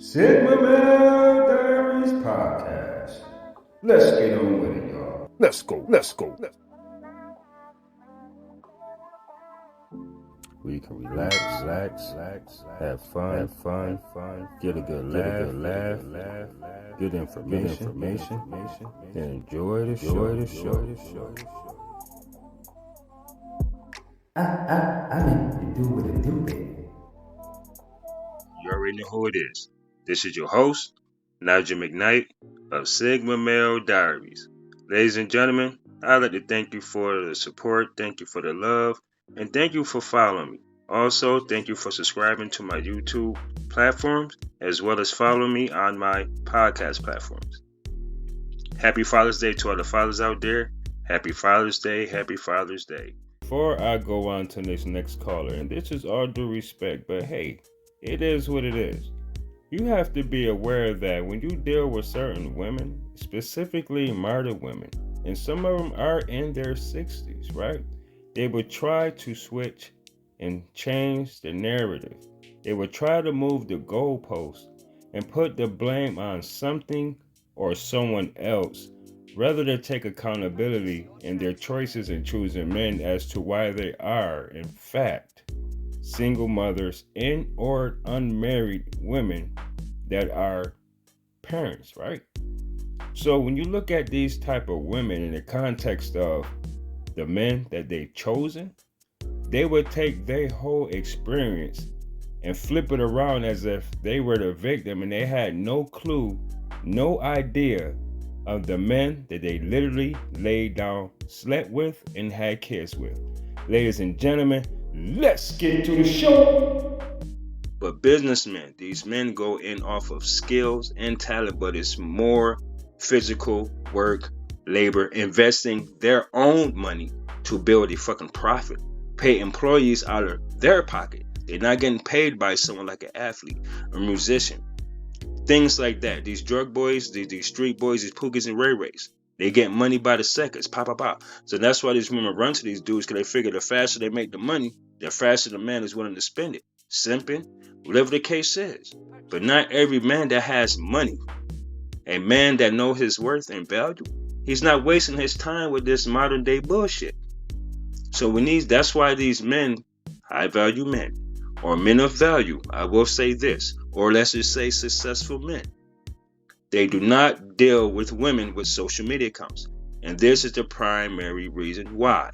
Sigma Male Diaries Podcast. Let's get on with it, y'all. Let's go. We can relax, have fun, get a good laugh, good information, and enjoy the show. I need to do what it do, baby. You already know who it is. This is your host, Nigel McKnight of Sigma Male Diaries. Ladies and gentlemen, I'd like to thank you for the support, thank you for the love, and thank you for following me. Also, thank you for subscribing to my YouTube platforms, as well as following me on my podcast platforms. Happy Father's Day to all the fathers out there. Happy Father's Day. Before I go on to this next caller, and this is all due respect, but hey, it is what it is. You have to be aware that when you deal with certain women, specifically martyr women, and some of them are in their 60s, right? They would try to switch and change the narrative. They would try to move the goalpost and put the blame on something or someone else, rather than take accountability in their choices in choosing men as to why they are, in fact, single mothers and or unmarried women that are parents, right? So when you look at these type of women in the context of the men that they've chosen, they would take their whole experience and flip it around as if they were the victim and they had no clue, no idea of the men that they literally laid down, slept with, and had kids with. Ladies and gentlemen, let's get to the show. But businessmen, these men go in off of skills and talent, but it's more physical work, labor, investing their own money to build a fucking profit. Pay employees out of their pocket. They're not getting paid by someone like an athlete, a musician. Things like that. These drug boys, these street boys, these Pookies and Ray Rays, they get money by the seconds. Pop. So that's why these women run to these dudes, because they figure the faster they make the money, the faster the man is willing to spend it. Simping, whatever the case is. But not every man that has money, a man that knows his worth and value, he's not wasting his time with this modern day bullshit. So that's why these men, high value men, or men of value, I will say this, or let's just say successful men, they do not deal with women with social media accounts. And this is the primary reason why.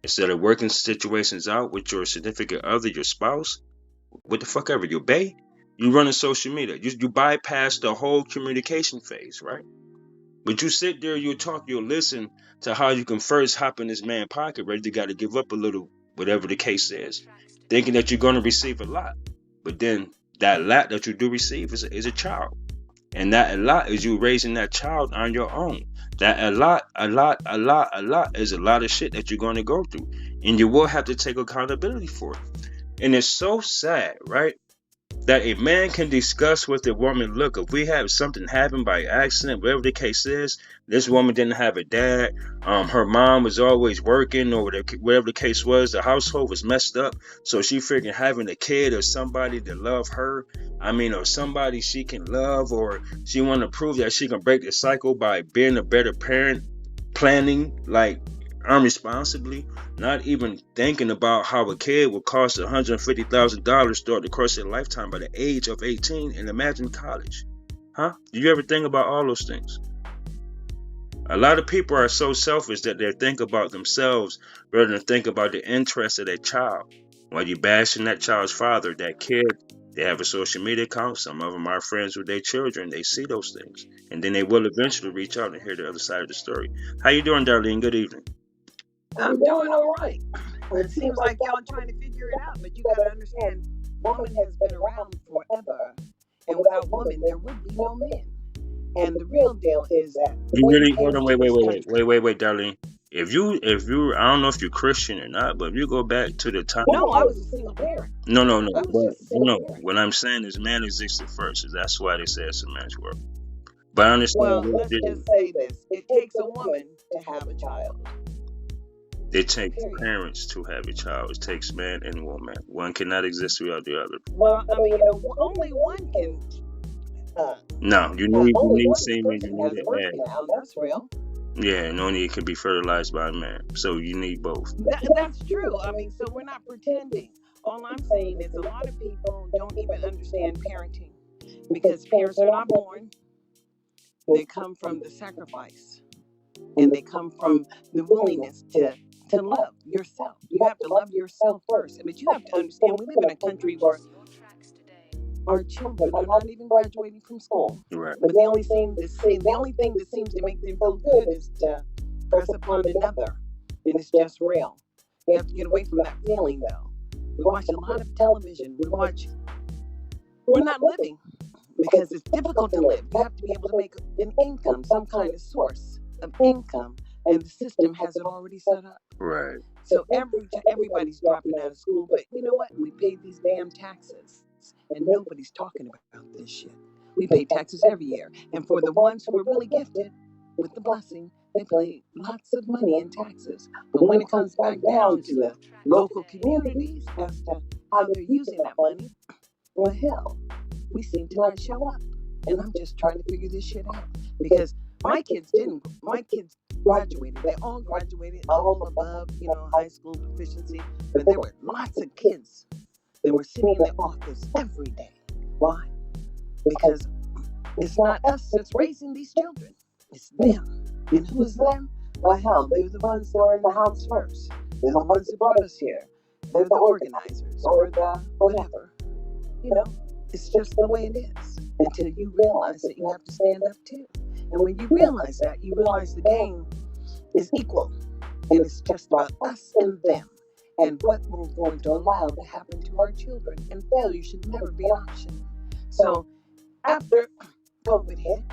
Instead of working situations out with your significant other, your spouse, what the fuck ever, your bae, you run on social media. You bypass the whole communication phase, right? But you sit there, you talk, you'll listen to how you can first hop in this man's pocket, right? You got to give up a little, whatever the case is, thinking that you're going to receive a lot. But then that lot that you do receive is a child. And that a lot is you raising that child on your own. That a lot is a lot of shit that you're going to go through. And you will have to take accountability for it. And it's so sad, right? That a man can discuss with a woman, look, if we have something happen by accident, whatever the case is, this woman didn't have a dad, her mom was always working, or whatever the case was, the household was messed up, so she figured having a kid or somebody to love her, or somebody she can love, or she want to prove that she can break the cycle by being a better parent, planning, like, unresponsibly, not even thinking about how a kid will cost $150,000 throughout the course of their lifetime by the age of 18, and imagine college. Do you ever think about all those things? A lot of people are so selfish that they think about themselves rather than think about the interest of their child. While you bashing that child's father, that kid, they have a social media account. Some of them are friends with their children. They see those things, and then they will eventually reach out and hear the other side of the story. How you doing, Darlene? Good evening. I'm doing all right. It seems like y'all trying to figure it out, but you got to understand, woman has been around forever, and without woman, there would be no men. And the real deal is that you really hold on, wait, Darlene. If you, I don't know if you're Christian or not, but if you go back to the time. No, I was a single parent. No. What I'm saying is, man existed first. That's why they say it's a man's world. But I understand. Well, let's just say this: it takes a woman to have a child. It takes parents to have a child. It takes man and woman. One cannot exist without the other. Well, only one can No, you Now, need only one semen. You person need has a an birth egg. canal. That's real. Yeah, and only it can be fertilized by a man. So you need both. That's true. I mean, so we're not pretending. All I'm saying is a lot of people don't even understand parenting because parents are not born. They come from the sacrifice and they come from the willingness to love yourself. You have to love yourself first. But you have to understand we live in a country where our children are not even graduating from school. Right. But the only thing that seems to make them feel good is to press upon another. And it's just real. You have to get away from that feeling though. We watch a lot of television. We're not living because it's difficult to live. You have to be able to make an income, some kind of source of income, and the system has it already set up. Right. So everybody's dropping out of school, but you know what? We pay these damn taxes, and nobody's talking about this shit. We pay taxes every year, and for the ones who are really gifted with the blessing, they pay lots of money in taxes. But when it comes back down to the local communities as to how they're using that money, well, hell, we seem to not show up. And I'm just trying to figure this shit out because my kids graduated. They all graduated, all above, high school proficiency. But there were lots of kids that were sitting in the office every day. Why? Because it's not us that's raising these children. It's them. And who is them? Well, hell, they're the ones that are in the house first. They're the ones that brought us here. They're the organizers or the whatever. It's just the way it is until you realize that you have to stand up too. And when you realize that, you realize the game is equal. And it's just about us and them and what we're going to allow to happen to our children. And failure should never be an option. So after COVID hit,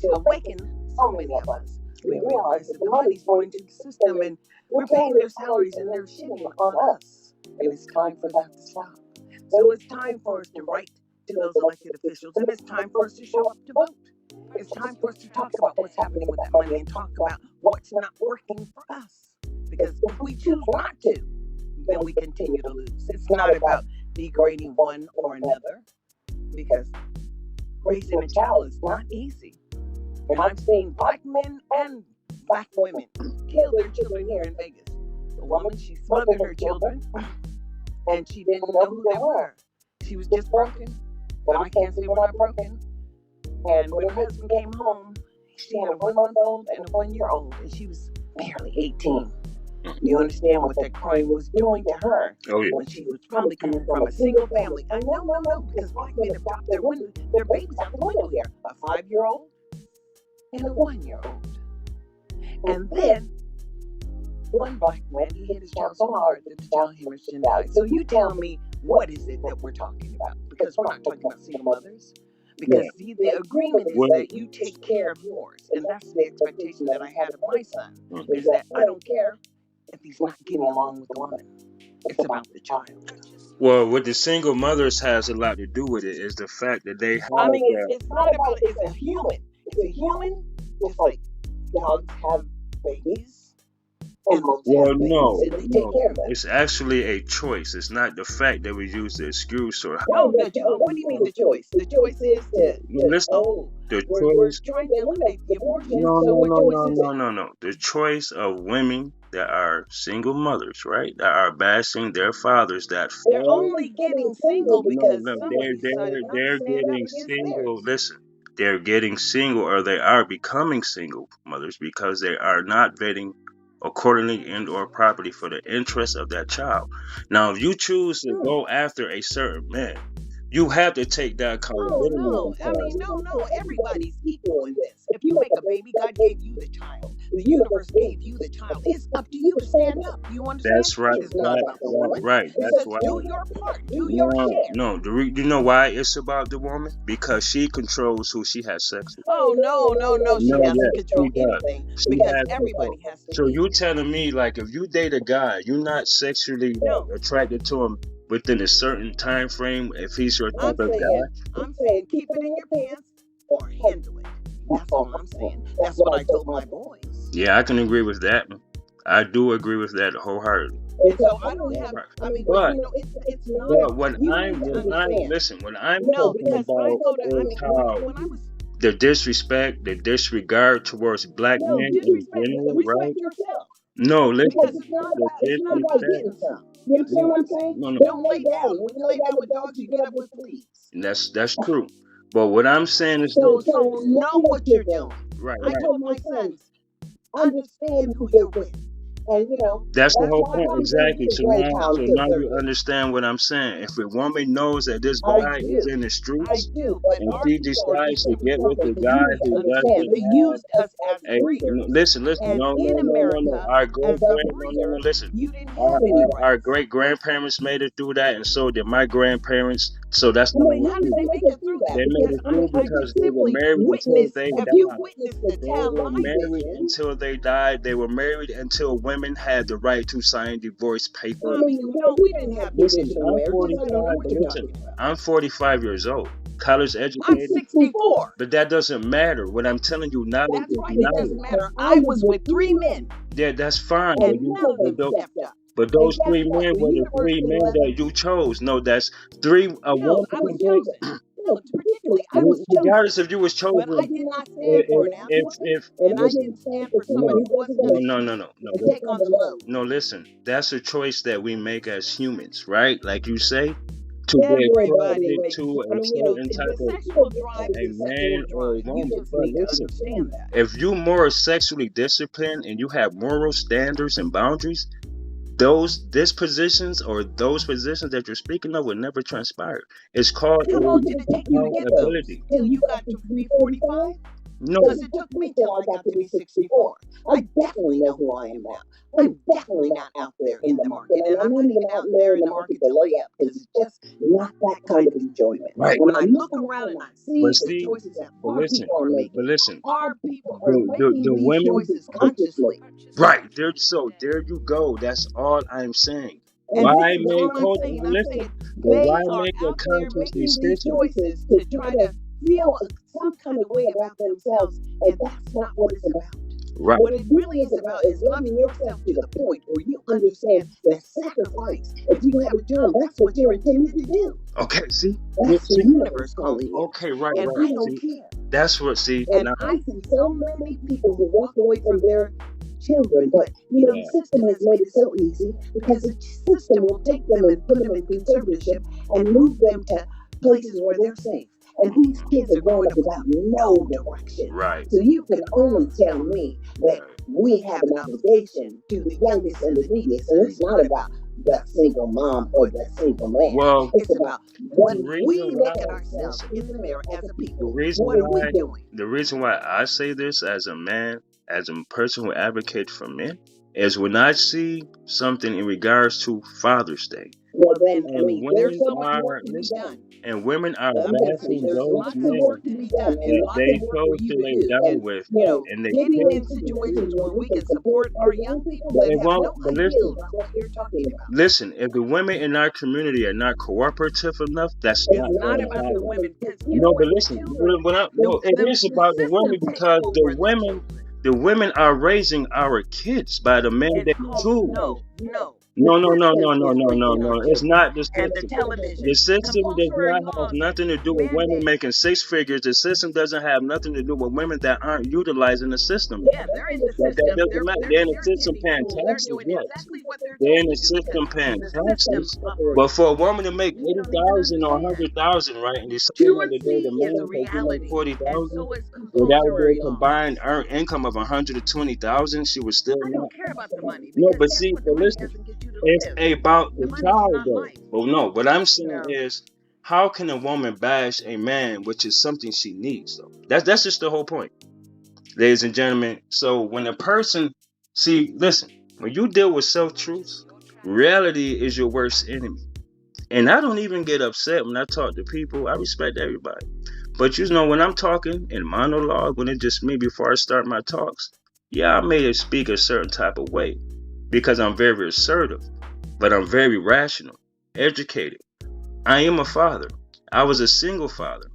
to awaken so many of us, we realize that the money's going to the system and we're paying their salaries and they're shitting on us. And it's time for that to stop. So it's time for us to write to those elected officials, and it's time for us to show up to vote. It's time for us to talk about what's happening with that money and talk about what's not working for us. Because if we choose not to, then we continue to lose. It's not about degrading one or another, because raising a child is not easy. And I've seen black men and black women kill their children here in Vegas. The woman, she smothered her children, and she didn't know who they were. She was just broken. But I can't say we're not broken. And when her husband came home, she had a 1-month-old and a 1-year-old, and she was barely 18. You understand what that crime was doing to her? Oh, yeah. When she was probably coming from a single family. No, because black men have dropped their babies out the window here. A 5-year-old and a 1-year-old. And then one black man, he hit his child so hard that the child hemorrhaged and died. So you tell me, what is it that we're talking about? Because we're not talking about single mothers. Because the agreement is that you take care of yours. And that's the expectation that I had of my son, is that I don't care if he's not getting along with the woman. It's about the child. Well, what the single mothers has a lot to do with it is the fact that they have it's not about it's a human. It's a human, just like dogs have babies. It's actually a choice. It's not the fact that we use the excuse or how. What do you mean the choice? The choice is we're trying to eliminate the abortion. No. The choice of women that are single mothers, right? That are bashing their fathers. They're only getting single because they're getting single. Listen. They're getting single, or they are becoming single mothers because they are not vetting accordingly and or properly for the interest of that child. Now, if you choose to go after a certain man, you have to take that accountability. No. Everybody's equal in this. If you make a baby, God gave you the child. The universe gave you the child. It's up to you to stand up. You understand? That's right. It's not about the woman. Right. That's why. Do your part. Do your share. No. You know why it's about the woman? Because she controls who she has sex with. Oh no. She doesn't control anything because everybody has to. So you telling me, like, if you date a guy, you're not sexually attracted to him within a certain time frame if he's your type of guy? I'm saying keep it in your pants or handle it. That's all I'm saying. That's what I told my boys. Yeah, I can agree with that. I do agree with that wholeheartedly. And so I don't have. I mean, but it's not. When I'm talking about because I go to. I mean, when I was the disrespect, the disregard towards black No, men in disrespect. general, Respect right? yourself. No, Because listen, it's the not about disrespect. getting some. You understand No, what I'm saying? no, no. Don't lay down. When you lay down with dogs, you get up with fleas. That's true. But what I'm saying is So this. know what you're doing. Right, I right. told my sons, understand who you're with. And That's the that's whole why point, I'm going to exactly. be a grandchild So until now you 30. understand what I'm saying. If a woman knows that this I guy is do. in the I streets do. But and our she people are decides just to get with suffering a because guy you need to who understand. doesn't They have used us as a breeders. listen, And no, in America, Our great as a grand breeder, listen. you didn't have any Our rights. great grandparents made it through that, and so did my grandparents. So that's I not mean, an how did issue. they make it through that? They made Because it through I because just they were simply married until witnessed. they If you died. witnessed the They were married television, until they died. They were married until women had the right to sign divorce I papers. mean, no, we didn't have Listen, traditional I'm marriages. I don't know 45, what but you're listen, talking about. I'm 45 years old, college I'm educated, 64. but that doesn't matter. What I'm telling you, knowledge That's is right. It doesn't knowledge. matter. I was with 3 men, Yeah, that's fine. and none of them stepped up. But And those guess three what? men The were the three university men let that them. you chose. No, that's three. A No, woman I can was take. chosen. No, particularly, I was Regardless chosen. if you was But I chosen, did not stand for an attitude, and I listen, didn't stand for someone no, who wasn't going to no, take on the load. no. Listen, that's a choice that we make as humans, right? Like you say, to be Everybody attracted makes. to I a mean, certain the type of sexual drive a is a man sexual or a drive. You woman. just But need to listen, understand that. if you more sexually disciplined and you have moral standards and boundaries, those dispositions or those positions that you're speaking of will never transpire. It's called How long did it take you to get those? accountability. Till you got to be 45? No, Because it took me till I got to be 64. I definitely know who I am now. I'm definitely not out there in the market. And I'm not even out there in the market to lay up because it's just not that kind of enjoyment. right. When I look around and I see But the see, choices that but our listen, people are making, but listen, our people are making the these women, choices consciously. right there. So there you go. That's all I'm saying. And Why this is make all I'm saying. I'm saying but they why are make a out there conscious making these decision? choices to try to feel some kind of way about themselves, and that's not what it's about. Right. What it really is about is loving yourself to the point where you understand that sacrifice, if you have a job, that's what you're intended to do. Okay. See. That's the universe calling you. Okay. Right. And Right. I don't See, care. that's what. See. And Now, I see so many people who walk away from their children, but the system has made it so easy because the system will take them and put them in conservatorship and move them to places where they're safe. And these kids are growing up without no direction. right. So you can only tell me that we have an obligation to the youngest and the neediest. And it's not about the single mom or the single man. Well, It's about when the reason we look why- at ourselves in the mirror as a the people. reason What are we why doing? the reason why I say this as a man, as a person who advocates for men, is when I see something in regards to Father's Day. Well, then, And women there's so much are work to be done. and women are I'm going to say bashing there's those lots of men work to be done and that lots they of work for chose you to to lay do. down And, with, and they getting in situations where we can support our young people that They have won't, no but idea listen, about what you're talking about. listen. If the women in our community are not cooperative enough, that's It's not not going to about the happen. women because No, but the listen, children, it is about the women system takes because over the children. the women are raising our kids by the It's mandate called too. no. No, The system is raising our no. It's children. not the And the system. television, The system does compulsory not have laws, nothing to do with women mandates. making six figures. The system doesn't have nothing to do with women that aren't utilizing the system. Yeah, they're in the That system. doesn't matter. They're in the system Attending paying school. They're taxes, doing yes. exactly what they're They're in told the to do system because paying the system taxes. operates. But for a woman to make We don't even 80,000 or understand. 100,000, right, and decide that the Truancy man is a supposed to make reality, 40,000, and so is without their compulsory laws. combined earned income of 120,000, she was still I not. don't care about the money No, because but guess see, what? The but money listen, doesn't get you to it's live. about The the money's child not though. life. Well, no, what I'm saying No. is, how can a woman bash a man, which is something she needs though? That's just the whole point, ladies and gentlemen. So when a person, listen, when you deal with self-truths, reality is your worst enemy. And I don't even get upset when I talk to people. I respect everybody. But when I'm talking in monologue, when it's just me before I start my talks, yeah, I may speak a certain type of way because I'm very assertive, but I'm very rational, educated. I am a father. I was a single father.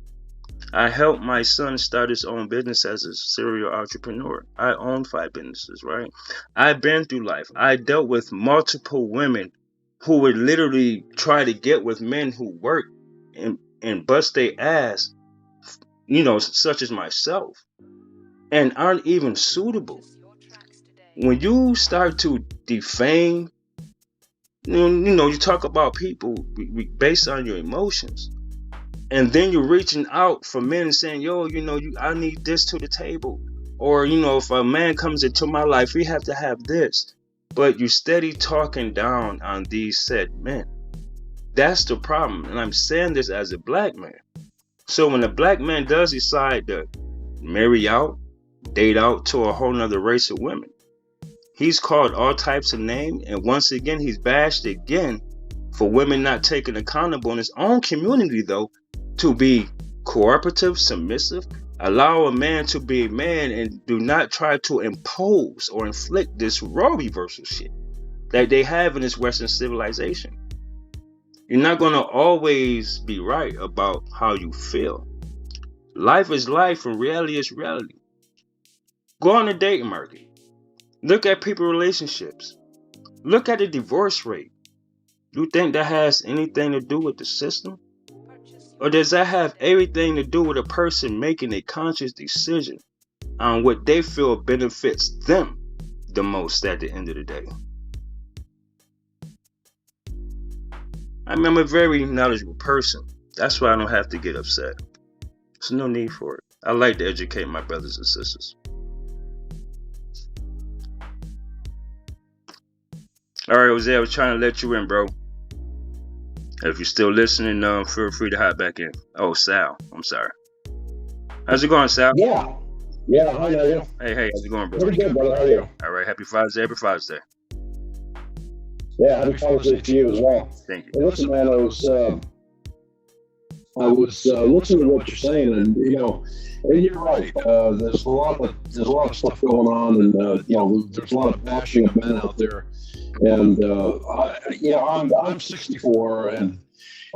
I helped my son start his own business as a serial entrepreneur. I own 5 businesses, right? I've been through life. I dealt with multiple women who would literally try to get with men who work and bust their ass such as myself, and aren't even suitable. When you start to defame, you talk about people based on your emotions, and then you're reaching out for men and saying, yo, I need this to the table. Or, if a man comes into my life, we have to have this. But you steady talking down on these said men. That's the problem. And I'm saying this as a black man. So when a black man does decide to marry out, date out to a whole nother race of women, he's called all types of names. And once again, he's bashed again for women not taking accountable in his own community, though, to be cooperative, submissive, allow a man to be a man, and do not try to impose or inflict this role reversal shit that they have in this Western civilization. You're not going to always be right about how you feel. Life is life and reality is reality. Go on the dating market. Look at people's relationships. Look at the divorce rate. You think that has anything to do with the system? Or does that have everything to do with a person making a conscious decision on what they feel benefits them the most at the end of the day? I'm a very knowledgeable person. That's why I don't have to get upset. There's no need for it. I like to educate my brothers and sisters. All right, Jose, I was trying to let you in, bro. If you're still listening, feel free to hop back in. Oh, Sal. I'm sorry. How's it going, Sal? Yeah. Yeah, how are you? Hey, how's it going, bro? Pretty good, brother. How are you? All right, happy Father's Day. Happy Father's Day. Yeah, happy Father's Day to you as well. Thank you. Hey, listen, man, I was listening to what you're saying, and and you're right. There's a lot of stuff going on, and there's a lot of bashing of men out there. And I'm 64, and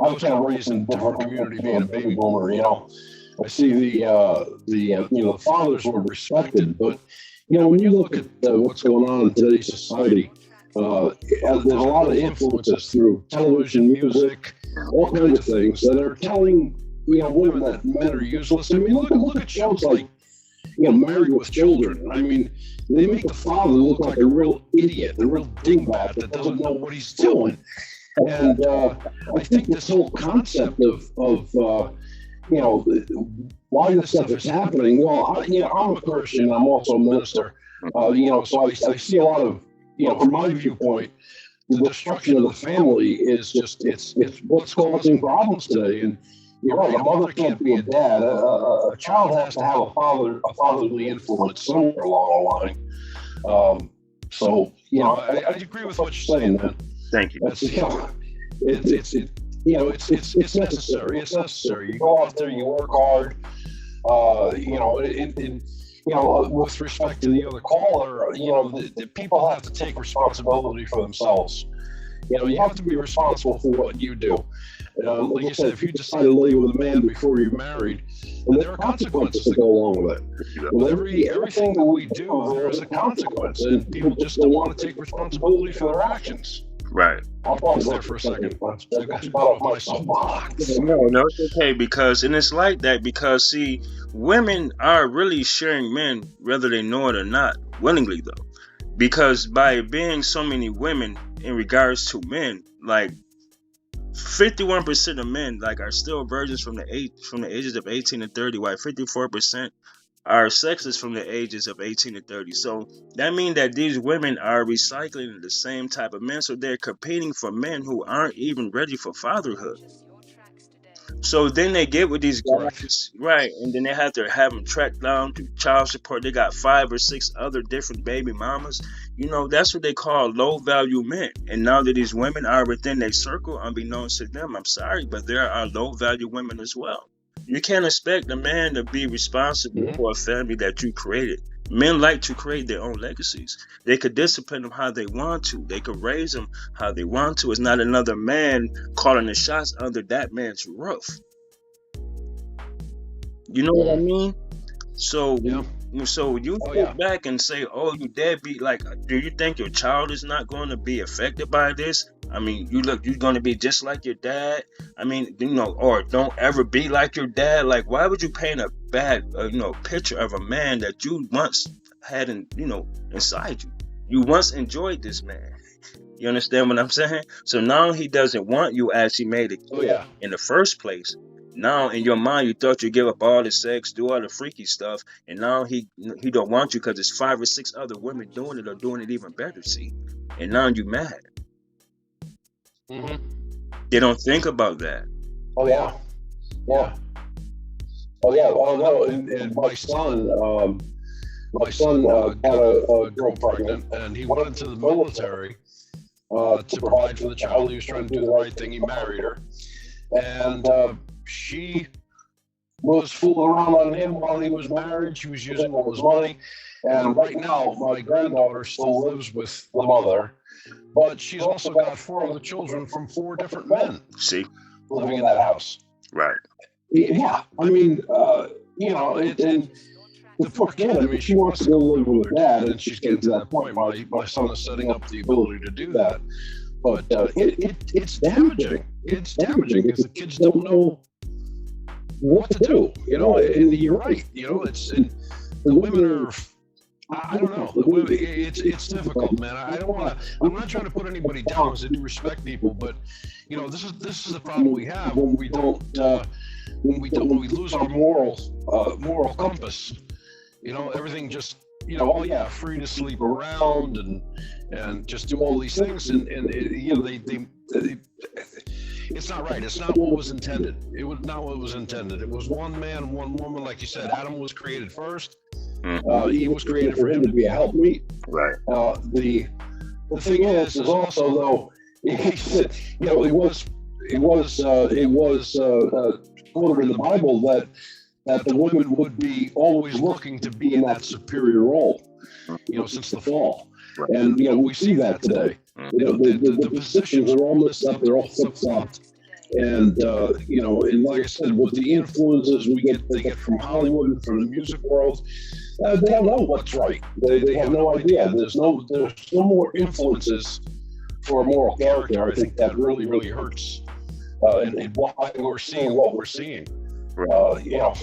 I was kind of raised in a different community, being a baby boomer. I see the fathers were respected, but when you look at what's going on in today's society, there's a lot of influences through television, music, all kinds of things that are telling women that men are useless. I mean, look at shows like Married with Children. I mean, they make the father look like a real idiot, a real dingbat that doesn't know what he's doing. And I think this whole concept of why this stuff is happening. Well, I'm a Christian. I'm also a minister. So I see a lot of, from my viewpoint, the destruction of the family is just it's what's causing problems today. And you're right, a mother can't be a dad. A child has to have a fatherly influence somewhere along the line. So I agree with what you're saying, man. Thank you. It's necessary. It's necessary. You go out there, you work hard. With respect to the other caller, the people have to take responsibility for themselves. You have to be responsible for what you do. Like you said, if you decide to lay with a man before you're married, then there are consequences that go along with it. With everything that we do, there is a consequence, and people just don't want to take responsibility for their actions. Right. I'll pause there for a second. I got off my soapbox. No, it's okay, and it's like that because, see, women are really sharing men, whether they know it or not, willingly though. Because by being so many women in regards to men, like 51% of men are still virgins from the ages of 18 to 30, while 54% are sexless from the ages of 18 to 30. So that means that these women are recycling the same type of men, so they're competing for men who aren't even ready for fatherhood. So then they get with these guys, right? And then they have to have them tracked down through child support. They got 5 or 6 other different baby mamas. That's what they call low value men. And now that these women are within their circle, unbeknownst to them, I'm sorry, but there are low value women as well. You can't expect a man to be responsible for a family that you created. Men like to create their own legacies. They could discipline them how they want to. They could raise them how they want to. It's not another man calling the shots under that man's roof. You know what I mean? So, so you sit back and say, "Oh, you deadbeat." Do you think your child is not going to be affected by this? I mean, you're going to be just like your dad. I mean, or don't ever be like your dad. Why would you paint a bad, picture of a man that you once had inside you. You once enjoyed this man. You understand what I'm saying? So now he doesn't want you as he made it clear in the first place. Now in your mind you thought you give up all the sex, do all the freaky stuff, and now he don't want you because there's 5 or 6 other women doing it or doing it even better. See, and now you mad. Mm-hmm. They don't think about that. Oh yeah. Oh no, and my son got a girl pregnant, and he went into the military to provide for the child. He was trying to do the right thing. He married her, and she was fooling around on him while he was married. She was using all his money, and right now my granddaughter still lives with the mother, but she's also got 4 other children from 4 different men. See, living in that house. Right. Yeah, I mean, and the poor kid, I mean, she wants to go live with her dad, and she's getting to that point. My son is setting up the ability to do that, but it's damaging. It's damaging because the kids don't know what to do, and you're right, the women are, I don't know, the women, it's difficult, man. I'm not trying to put anybody down because I do respect people, but, this is the problem we have when we don't, when we lose our moral compass. Everything just, free to sleep around and just do all these things, and they it's not right. It's not what was intended. It was not what was intended. It was one man, one woman, like you said. Adam was created first. He was created for him to be a helpmate. Right. The thing is also though, it was quoted in the Bible that the women would be always looking to be in that superior role, since the fall. Right. And, we see that today. The positions are all messed up. They're all flip-flopped. And, and like I said, with the influences they get from Hollywood and from the music world, they don't know what's right. They have no idea. There's no more influences for moral character. I think that really, really hurts. And why we're seeing what we're seeing. Like I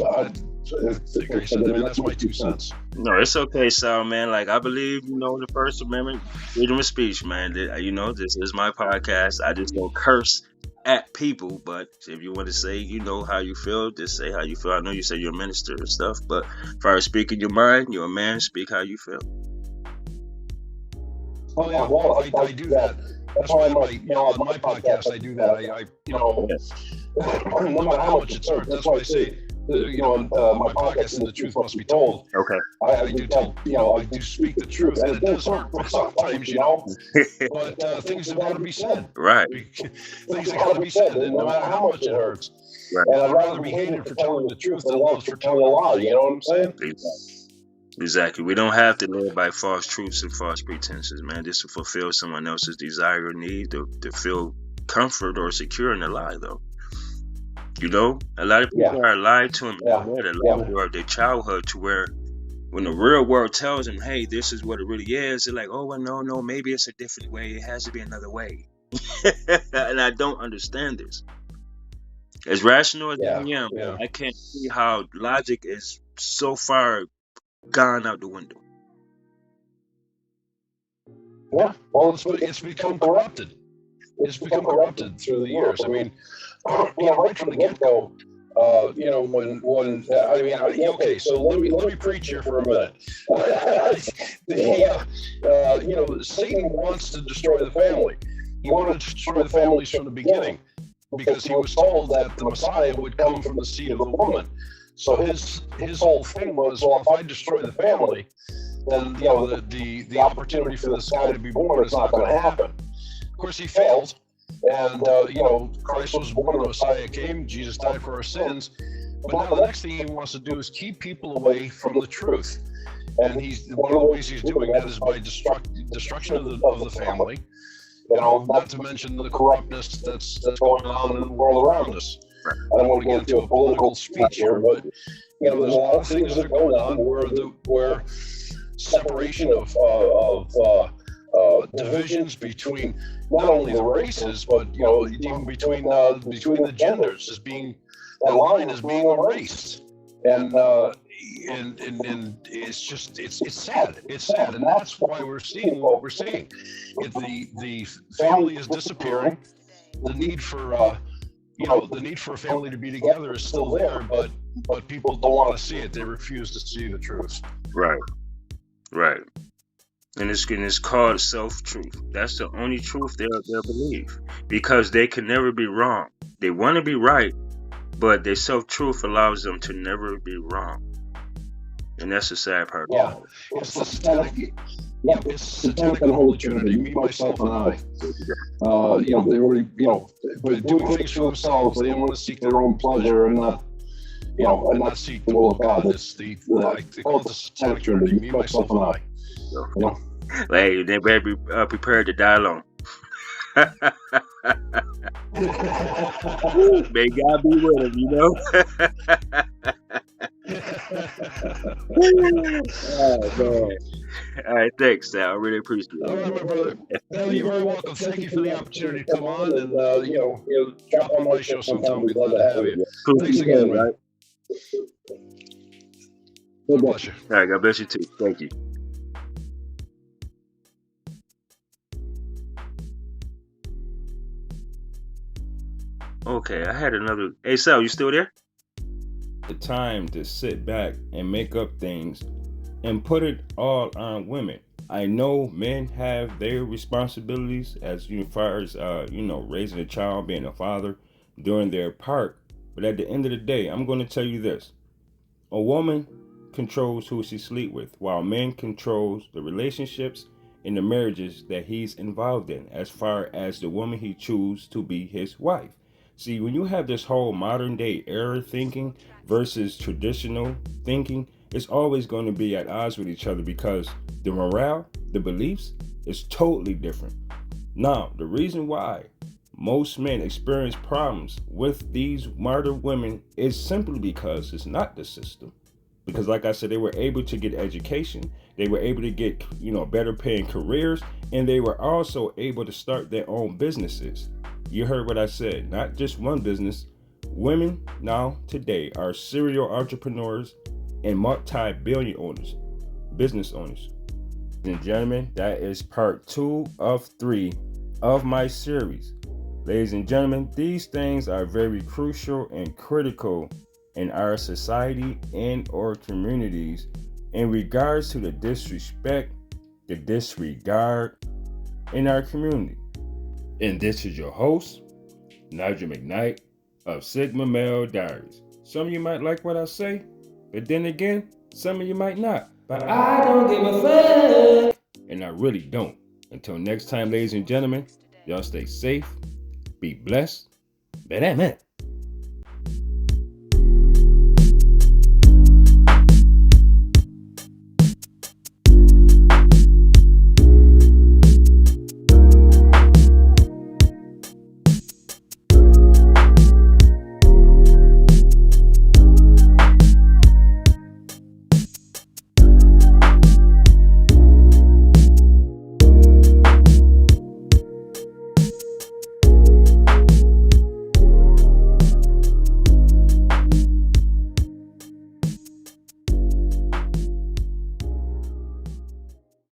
said, that's my 2 cents. No, it's okay, Sal, man. Like, I believe, the First Amendment, freedom of speech, man. This is my podcast. I just don't curse at people, but if you want to say, how you feel, just say how you feel. I know you say you're a minister and stuff, but if I was speaking your mind, you're a man, speak how you feel. Oh, yeah, well, I do that. That's why on my podcast, I do that. No matter how much it's hurt, that's why I say, my podcast, and the truth must be told. Okay. I do tell, I do speak the truth, and it does hurt sometimes, but things have got to be said. Right. Things have got to be said, and no matter how much it hurts. Right. And I'd rather be hated for telling the truth than loved for telling a lie, you know what I'm saying? Exactly. We don't have to live by false truths and false pretenses, man, just to fulfill someone else's desire or need to feel comfort or secure in a lie, though. A lot of people are lied to in their childhood, to where when the real world tells them, hey, this is what it really is, they're like, oh, well, no, maybe it's a different way. It has to be another way. And I don't understand this. As rational as I am, I can't see how logic is so far gone out the window. Yeah, well, it's become corrupted. It's become corrupted through the years. I mean, right from the get-go, okay, so let me preach here for a minute. Satan wants to destroy the family. He wanted to destroy the families from the beginning because he was told that the Messiah would come from the seed of the woman. So his whole thing was, well, if I destroy the family, then the opportunity for this guy to be born is not going to happen. Of course, he failed. And, Christ was born, the Messiah came, Jesus died for our sins. But now the next thing he wants to do is keep people away from the truth. And one of the ways he's doing that is by destruction of the family. Not to mention the corruptness that's going on in the world around us. I don't want to get into a political speech here, but, there's a lot of things that are going on where separation of divisions between not only the races, but even between the genders that line is being erased. and it's just it's sad. It's sad, and that's why we're seeing what we're seeing. The family is disappearing. The need for the need for a family to be together is still there, but people don't want to see it. They refuse to see the truth. Right. And it's called self-truth. That's the only truth they'll believe, because they can never be wrong. They want to be right, but their self-truth allows them to never be wrong. And that's the sad part. Yeah, it's the satanic. Yeah, it's satanic and holy trinity. Me, myself, and I. They already, but doing things for themselves. They don't want to seek their own pleasure and not, and not seek the will of God. It's they call it the satanic trinity. Me, myself, and I. Hey, they better be prepared to die alone. May God be with them, Oh, man. All right, thanks, Sal. I really appreciate it. All right, my brother. You're very welcome. Thank you for the opportunity to come on and drop on my show sometime. We'd love to have you. Thanks again, man. God bless you. All right, God bless you too. Thank you. Okay, I had another. Hey, Sal, you still there? The time to sit back and make up things and put it all on women. I know men have their responsibilities as far as raising a child, being a father, doing their part. But at the end of the day, I'm going to tell you this: a woman controls who she sleep with, while men controls the relationships and the marriages that he's involved in, as far as the woman he chooses to be his wife. See, when you have this whole modern day era thinking versus traditional thinking, it's always going to be at odds with each other, because the morale, the beliefs is totally different. Now, the reason why most men experience problems with these modern women is simply because it's not the system. Because like I said, they were able to get education, they were able to get, better paying careers, and they were also able to start their own businesses. You heard what I said, not just one business. Women now today are serial entrepreneurs and multi-billion owners, business owners. Ladies and gentlemen, that is part 2 of 3 of my series. Ladies and gentlemen, these things are very crucial and critical in our society and our communities in regards to the disrespect, the disregard in our community. And this is your host, Nigel McKnight of Sigma Male Diaries. Some of you might like what I say, but then again, some of you might not. But I don't give a fuck. And I really don't. Until next time, ladies and gentlemen, y'all stay safe, be blessed. But